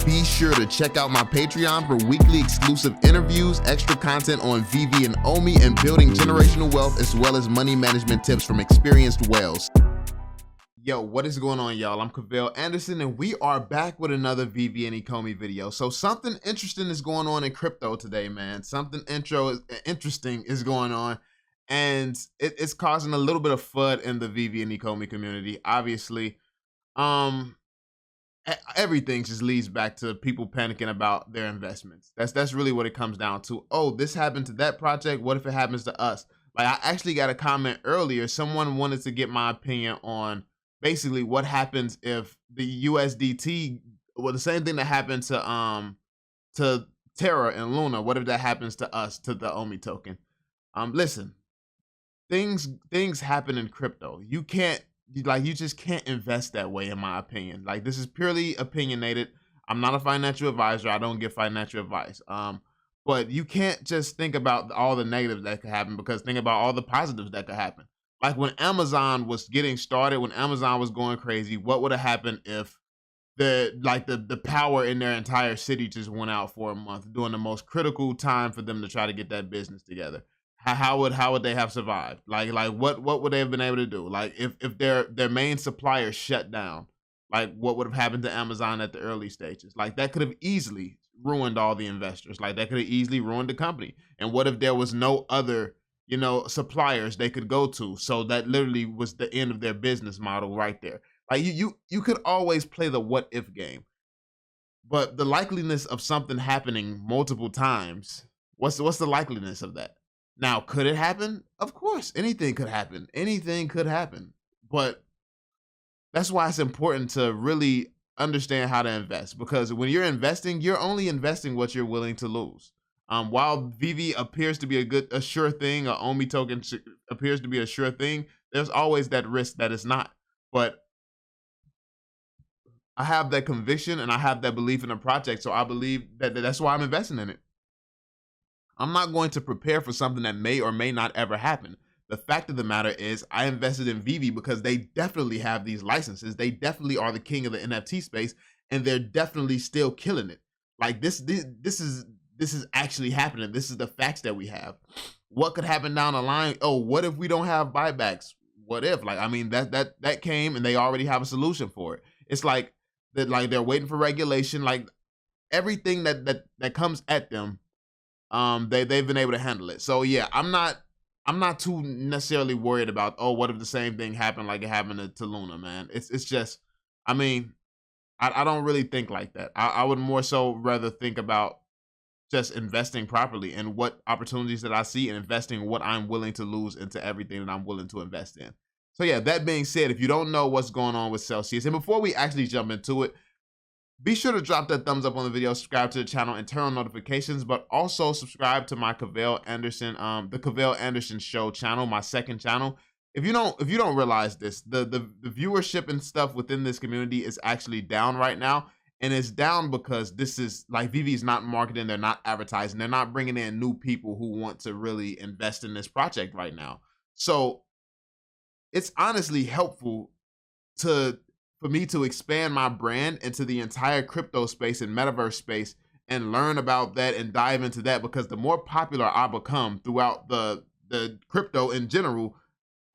Be sure to check out my Patreon for weekly exclusive interviews, extra content on Veve and Ecomi, and building generational wealth, as well as money management tips from experienced whales. Yo, what is going on, y'all? I'm Cavell Anderson, and we are back with another Veve and Ecomi video. So something interesting is going on in crypto today, man. Something interesting is going on, and it's causing a little bit of FUD in the Veve and Ecomi community. Obviously, everything just leads back to people panicking about their investments. That's really what it comes down to. Oh, this happened to that project. What if it happens to us? Like, I actually got a comment earlier. Someone wanted to get my opinion on basically what happens if the USDT, well, the same thing that happened to Terra and Luna, what if that happens to us, to the Ecomi token? Listen, things happen in crypto. You just can't invest that way, in my opinion. Like, this is purely opinionated. I'm not a financial advisor. I don't give financial advice. But you can't just think about all the negatives that could happen, because think about all the positives that could happen. Like, when Amazon was getting started, when Amazon was going crazy, what would have happened if the power in their entire city just went out for a month during the most critical time for them to try to get that business together? How would they have survived? Like what would they have been able to do? Like, if their main supplier shut down, like, what would have happened to Amazon at the early stages? Like, that could have easily ruined all the investors. Like, that could have easily ruined the company. And what if there was no other, suppliers they could go to? So that literally was the end of their business model right there. Like, you could always play the what if game, but the likeliness of something happening multiple times, what's the likeliness of that? Now, could it happen? Of course, anything could happen. Anything could happen. But that's why it's important to really understand how to invest, because when you're investing, you're only investing what you're willing to lose. While Veve appears to be a sure thing, a Ecomi token appears to be a sure thing, there's always that risk that it's not. But I have that conviction and I have that belief in the project, so I believe that's why I'm investing in it. I'm not going to prepare for something that may or may not ever happen. The fact of the matter is, I invested in Veve because they definitely have these licenses. They definitely are the king of the NFT space, and they're definitely still killing it. Like, this is actually happening. This is the facts that we have. What could happen down the line? Oh, what if we don't have buybacks? What if? Like, I mean, that came and they already have a solution for it. It's like that, like, they're waiting for regulation. Like, everything that comes at them, they've been able to handle it. So yeah, I'm not too necessarily worried about, oh, what if the same thing happened like it happened to Luna, man. It's just, I mean, I don't really think like that. I would more so rather think about just investing properly and what opportunities that I see, and investing what I'm willing to lose into everything that I'm willing to invest in. So yeah, that being said, if you don't know what's going on with Celsius, and before we actually jump into it, be sure to drop that thumbs up on the video, subscribe to the channel, and turn on notifications, but also subscribe to my Cavell Anderson, the Cavell Anderson Show channel, my second channel. If you don't realize this, the viewership and stuff within this community is actually down right now, and it's down because this is, like, Veve's not marketing, they're not advertising, they're not bringing in new people who want to really invest in this project right now. So it's honestly helpful for me to expand my brand into the entire crypto space and metaverse space and learn about that and dive into that, because the more popular I become throughout the crypto in general,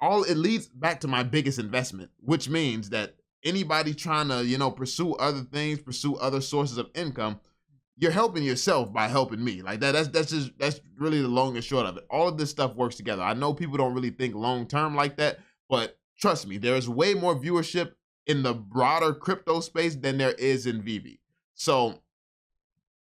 it leads back to my biggest investment, which means that anybody trying to, pursue other things, pursue other sources of income, you're helping yourself by helping me. Like, that's really the long and short of it. All of this stuff works together. I know people don't really think long term like that, but trust me, there's way more viewership in the broader crypto space than there is in Veve. So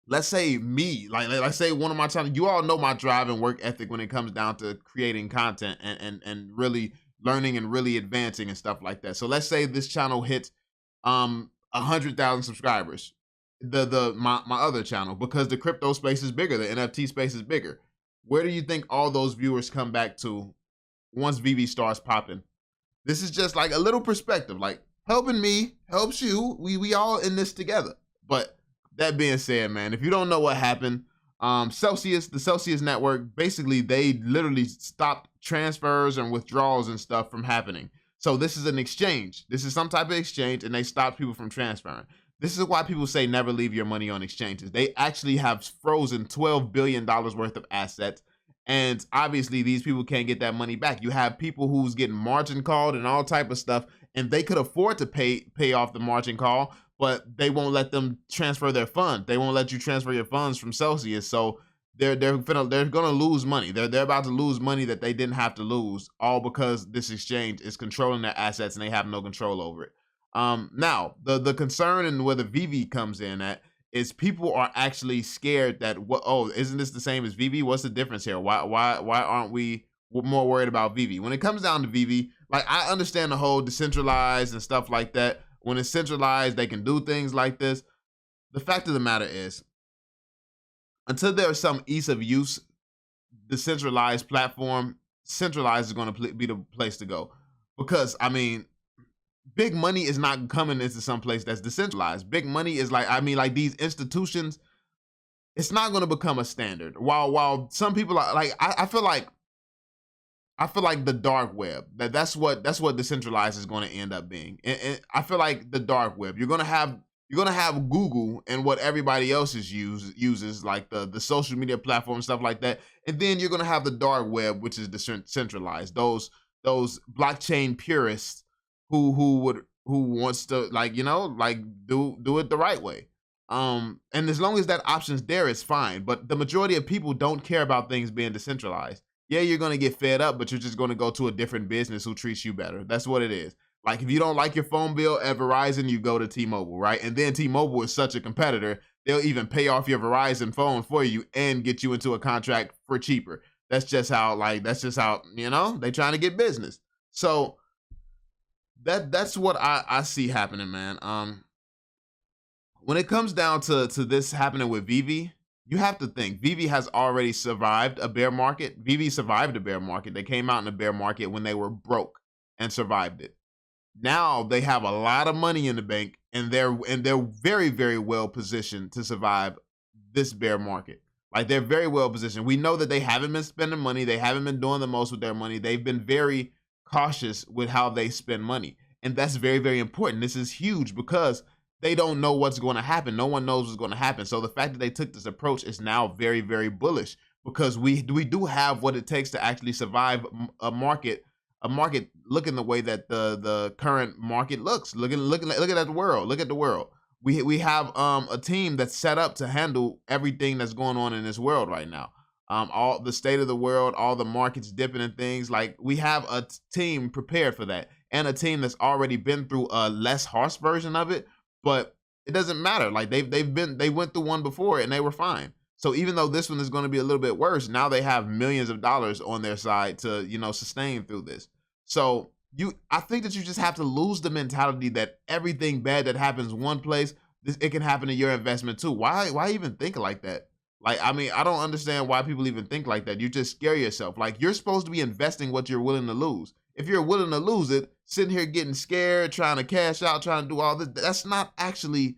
let's say me, like let's say one of my channels, you all know my drive and work ethic when it comes down to creating content and really learning and really advancing and stuff like that. So let's say this channel hits 100,000 subscribers, my other channel, because the crypto space is bigger, the NFT space is bigger. Where do you think all those viewers come back to once Veve starts popping? This is just like a little perspective, like, helping me helps you. We all in this together. But that being said, man, if you don't know what happened, the Celsius network, basically they literally stopped transfers and withdrawals and stuff from happening. So this is an exchange. This is some type of exchange, and they stop people from transferring. This is why people say never leave your money on exchanges. They actually have frozen $12 billion worth of assets. And obviously these people can't get that money back. You have people who's getting margin called and all type of stuff, and they could afford to pay off the margin call, but they won't let them transfer their funds. They won't let you transfer your funds from Celsius. So they're gonna lose money. They're about to lose money that they didn't have to lose, all because this exchange is controlling their assets and they have no control over it. Now the concern and where the Veve comes in at is people are actually scared that isn't this the same as Veve? What's the difference here? Why aren't we more worried about Veve? When it comes down to Veve, like, I understand the whole decentralized and stuff like that. When it's centralized, they can do things like this. The fact of the matter is, until there's some ease of use, the centralized platform, centralized is going to be the place to go. Because, I mean, big money is not coming into some place that's decentralized. Big money is like these institutions, it's not going to become a standard. While some people are like, I feel like the dark web, that's what decentralized is going to end up being. And I feel like the dark web, you're going to have Google and what everybody else uses, like the social media platform, stuff like that. And then you're going to have the dark web, which is decentralized. Those blockchain purists who wants to, do it the right way. And as long as that option's there, it's fine. But the majority of people don't care about things being decentralized. Yeah, you're going to get fed up, but you're just going to go to a different business who treats you better. That's what it is. Like, if you don't like your phone bill at Verizon, you go to T-Mobile, right? And then T-Mobile is such a competitor, they'll even pay off your Verizon phone for you and get you into a contract for cheaper. That's just how, they trying to get business. So that's what I see happening, man. When it comes down to this happening with Veve, you have to think Veve has already survived a bear market. Veve survived a bear market. They came out in a bear market when they were broke and survived it. Now they have a lot of money in the bank, and they're very, very well positioned to survive this bear market. Like, they're very well positioned. We know that they haven't been spending money. They haven't been doing the most with their money. They've been very cautious with how they spend money. And that's very, very important. This is huge because they don't know what's going to happen. No one knows what's going to happen. So the fact that they took this approach is now very, very bullish, because we do have what it takes to actually survive a market looking the way that the current market looks. Look at the world. Look at the world. We have a team that's set up to handle everything that's going on in this world right now. All the state of the world, all the markets dipping and things. Like, we have a team prepared for that, and a team that's already been through a less harsh version of it. But it doesn't matter. Like, they went through one before and they were fine. So even though this one is going to be a little bit worse, now they have millions of dollars on their side to, sustain through this. So I think that you just have to lose the mentality that everything bad that happens one place, it can happen to your investment too. Why even think like that? Like, I mean, I don't understand why people even think like that. You just scare yourself. Like, you're supposed to be investing what you're willing to lose. If you're willing to lose it, sitting here getting scared, trying to cash out, trying to do all this, that's not actually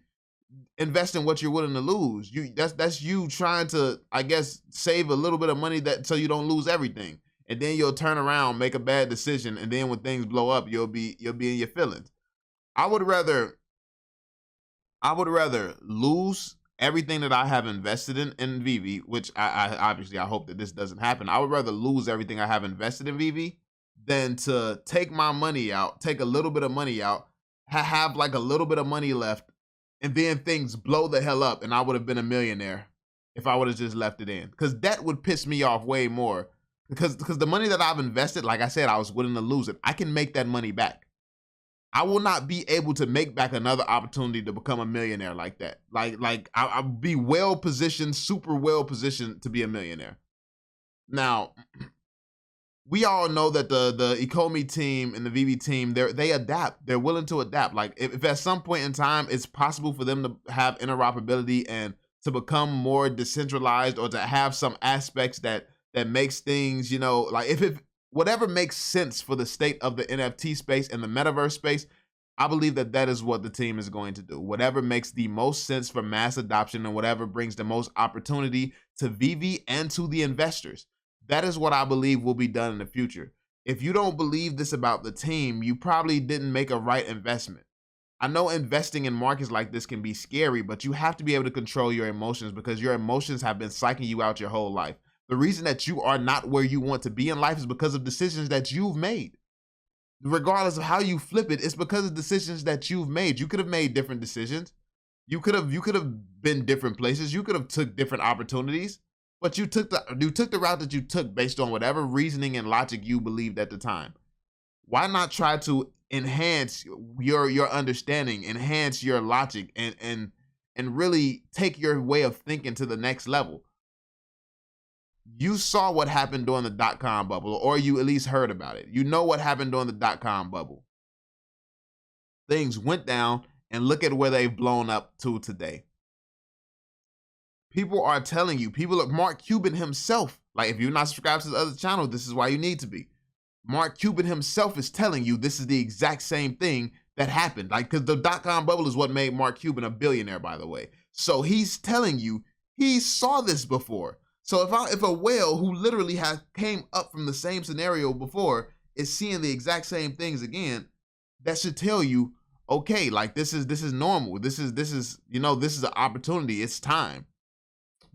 investing what you're willing to lose. That's you trying to, I guess, save a little bit of money so you don't lose everything. And then you'll turn around, make a bad decision, and then when things blow up, you'll be in your feelings. I would rather lose everything that I have invested in Veve, which I obviously I hope that this doesn't happen. I would rather lose everything I have invested in Veve than to take my money out, take a little bit of money out, have like a little bit of money left, and then things blow the hell up, and I would have been a millionaire if I would have just left it in. Because that would piss me off way more. Because the money that I've invested, like I said, I was willing to lose it. I can make that money back. I will not be able to make back another opportunity to become a millionaire like that. Like I'll be well positioned, super well positioned to be a millionaire. Now, we all know that the Ecomi team and the Veve team, they adapt. They're willing to adapt. Like, if at some point in time it's possible for them to have interoperability and to become more decentralized, or to have some aspects that makes things, like, if whatever makes sense for the state of the NFT space and the metaverse space, I believe that is what the team is going to do. Whatever makes the most sense for mass adoption and whatever brings the most opportunity to Veve and to the investors. That is what I believe will be done in the future. If you don't believe this about the team, you probably didn't make a right investment. I know investing in markets like this can be scary, but you have to be able to control your emotions because your emotions have been psyching you out your whole life. The reason that you are not where you want to be in life is because of decisions that you've made. Regardless of how you flip it, it's because of decisions that you've made. You could have made different decisions. You could have been different places. You could have took different opportunities, but you took the route that you took based on whatever reasoning and logic you believed at the time. Why not try to enhance your understanding, enhance your logic, and really take your way of thinking to the next level? You saw what happened during the dot-com bubble, or you at least heard about it. You know what happened during the dot-com bubble. Things went down, and look at where they've blown up to today. People are telling you, Mark Cuban himself, like if you're not subscribed to the other channel, this is why you need to be. Mark Cuban himself is telling you this is the exact same thing that happened. Like, because the dot-com bubble is what made Mark Cuban a billionaire, by the way. So he's telling you he saw this before. So if a whale who literally came up from the same scenario before is seeing the exact same things again, that should tell you, okay, like this is normal. This is you know, this is an opportunity. It's time.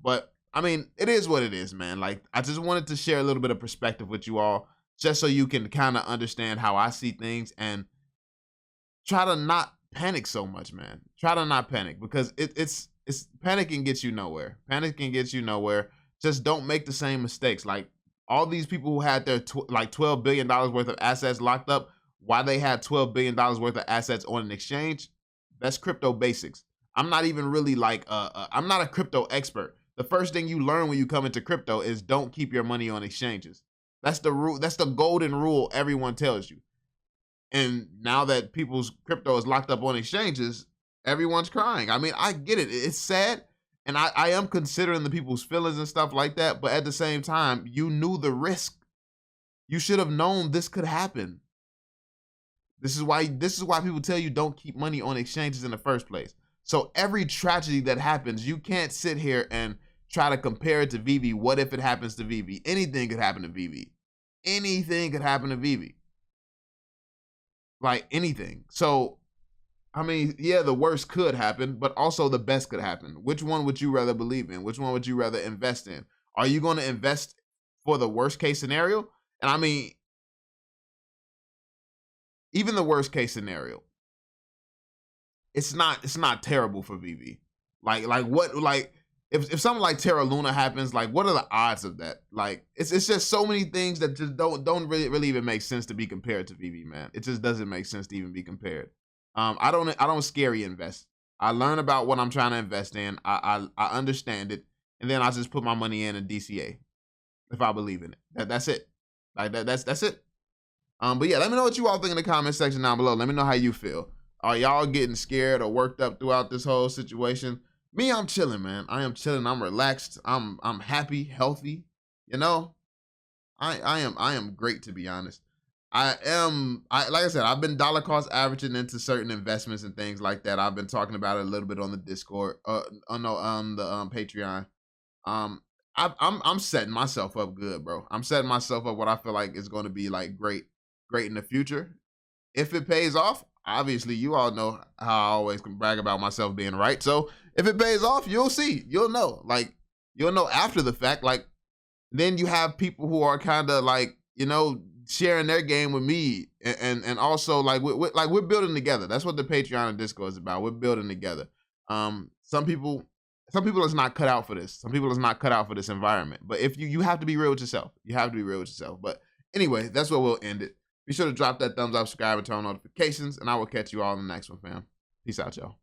But I mean, it is what it is, man. Like, I just wanted to share a little bit of perspective with you all, just so you can kind of understand how I see things and try to not panic so much, man. Try to not panic, because it's panicking gets you nowhere. Panicking gets you nowhere. Just don't make the same mistakes. Like all these people who had their like $12 billion worth of assets locked up, why they had $12 billion worth of assets on an exchange, that's crypto basics. I'm not even really like, I'm not a crypto expert. The first thing you learn when you come into crypto is don't keep your money on exchanges. That's the rule. That's the golden rule everyone tells you. And now that people's crypto is locked up on exchanges, everyone's crying. I mean, I get it. It's sad. And I am considering the people's feelings and stuff like that. But at the same time, you knew the risk. You should have known this could happen. This is why people tell you don't keep money on exchanges in the first place. So every tragedy that happens, you can't sit here and try to compare it to Veve. What if it happens to Veve? Anything could happen to Veve. Anything could happen to Veve. Like anything. So, I mean, yeah, the worst could happen, but also the best could happen. Which one would you rather believe in? Which one would you rather invest in? Are you going to invest for the worst case scenario? And I mean, even the worst case scenario, it's not terrible for Veve. If something like Terra Luna happens, like what are the odds of that? Like it's just so many things that just don't really even make sense to be compared to Veve, man. It just doesn't make sense to even be compared. I don't scary invest. I learn about what I'm trying to invest in. I understand it, and then I just put my money in a DCA if I believe in it. That's it. Like that's it. But yeah, let me know what you all think in the comment section down below. Let me know how you feel. Are y'all getting scared or worked up throughout this whole situation? Me, I'm chilling, man. I am chilling. I'm relaxed. I'm happy, healthy. You know, I am great, to be honest. Like I said, I've been dollar cost averaging into certain investments and things like that. I've been talking about it a little bit on the Discord, the Patreon. I'm setting myself up good, bro. I'm setting myself up what I feel like is going to be like great in the future. If it pays off, obviously you all know how I always can brag about myself being right. So if it pays off, you'll see, you'll know, like you'll know after the fact. Like then you have people who are kind of like, you know, sharing their game with me, and also like we're building together. That's what the Patreon and Discord is about. We're building together. Some people is not cut out for this. Some people is not cut out for this environment. But if you have to be real with yourself. You have to be real with yourself. But anyway, that's where we'll end it. Be sure to drop that thumbs up, subscribe, and turn on notifications, and I will catch you all in the next one, fam. Peace out, y'all.